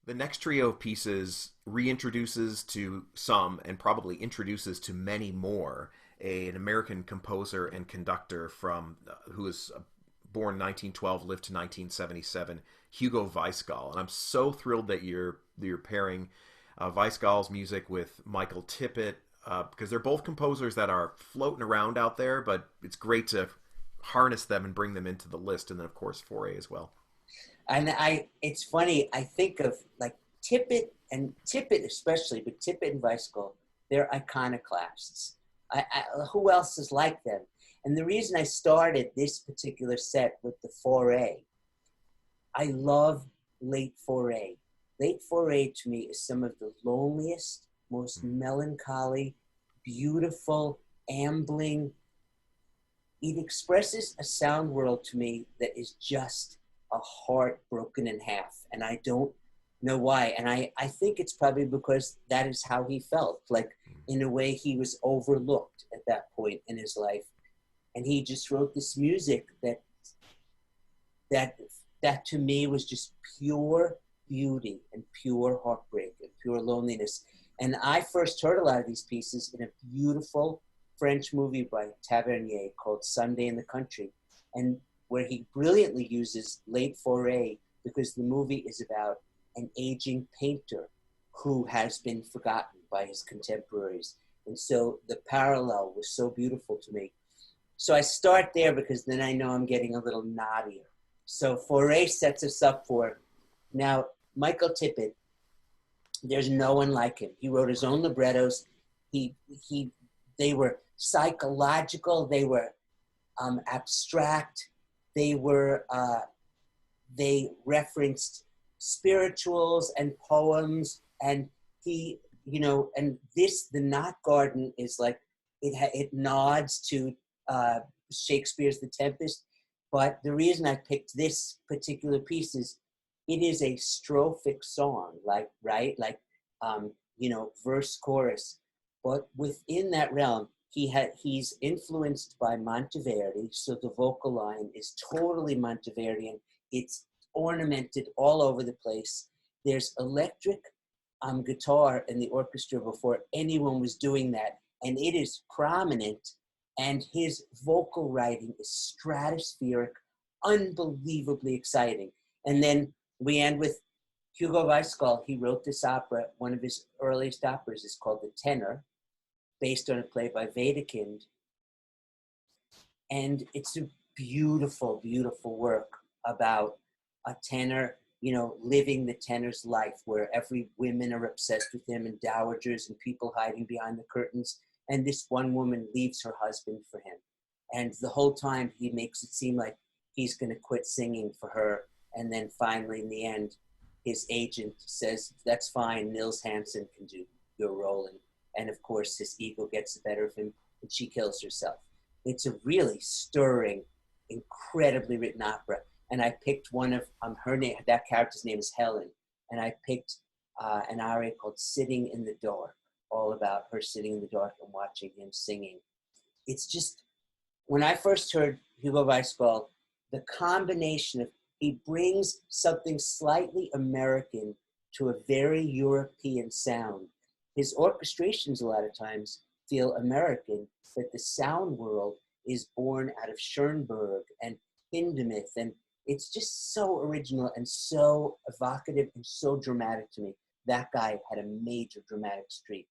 The next trio of pieces reintroduces to some and probably introduces to many more an American composer and conductor from who was born 1912, lived to 1977, Hugo Weisgall. And I'm so thrilled that you're pairing Weisgall's music with Michael Tippett because they're both composers that are floating around out there, but it's great to harness them and bring them into the list. And then, of course, Fauré as well. And it's funny, I think of like Tippett especially, but Tippett and Weisgall, they're iconoclasts. Who else is like them? And the reason I started this particular set with the Fauré, I love late Fauré. Late Fauré to me is some of the loneliest, most melancholy, beautiful, ambling. It expresses a sound world to me that is just a heart broken in half. And I don't know why. And I think it's probably because that is how he felt. Like, in a way, he was overlooked at that point in his life. And he just wrote this music that to me was just pure beauty and pure heartbreak and pure loneliness. And I first heard a lot of these pieces in a beautiful French movie by Tavernier called Sunday in the Country, and where he brilliantly uses late Fauré because the movie is about an aging painter who has been forgotten by his contemporaries. And so the parallel was so beautiful to me. So I start there because then I know I'm getting a little naughtier. So Fauré sets us up for, now Michael Tippett, there's no one like him. He wrote his own librettos. They were psychological, they were abstract, they referenced spirituals and poems, and he, and the Knot Garden is like, it nods to Shakespeare's The Tempest, but the reason I picked this particular piece is it is a strophic song, verse, chorus, but within that realm, he's influenced by Monteverdi, so the vocal line is totally Monteverdian. It's ornamented all over the place. There's electric guitar in the orchestra before anyone was doing that, and it is prominent, and his vocal writing is stratospheric, unbelievably exciting. And then we end with Hugo Weisgall. He wrote this opera. One of his earliest operas is called The Tenor, based on a play by Wedekind. And it's a beautiful, beautiful work about a tenor, living the tenor's life, where every women are obsessed with him and dowagers and people hiding behind the curtains. And this one woman leaves her husband for him. And the whole time he makes it seem like he's going to quit singing for her. And then finally, in the end, his agent says, that's fine, Nils Hansen can do your role. And of course, his ego gets the better of him, and she kills herself. It's a really stirring, incredibly written opera. And I picked one of her name, that character's name is Helen. And I picked an aria called Sitting in the Dark, all about her sitting in the dark and watching him singing. It's just, when I first heard Hugo Weisgall, the combination of, he brings something slightly American to a very European sound. His orchestrations a lot of times feel American, but the sound world is born out of Schoenberg and Hindemith, and it's just so original and so evocative and so dramatic to me. That guy had a major dramatic streak.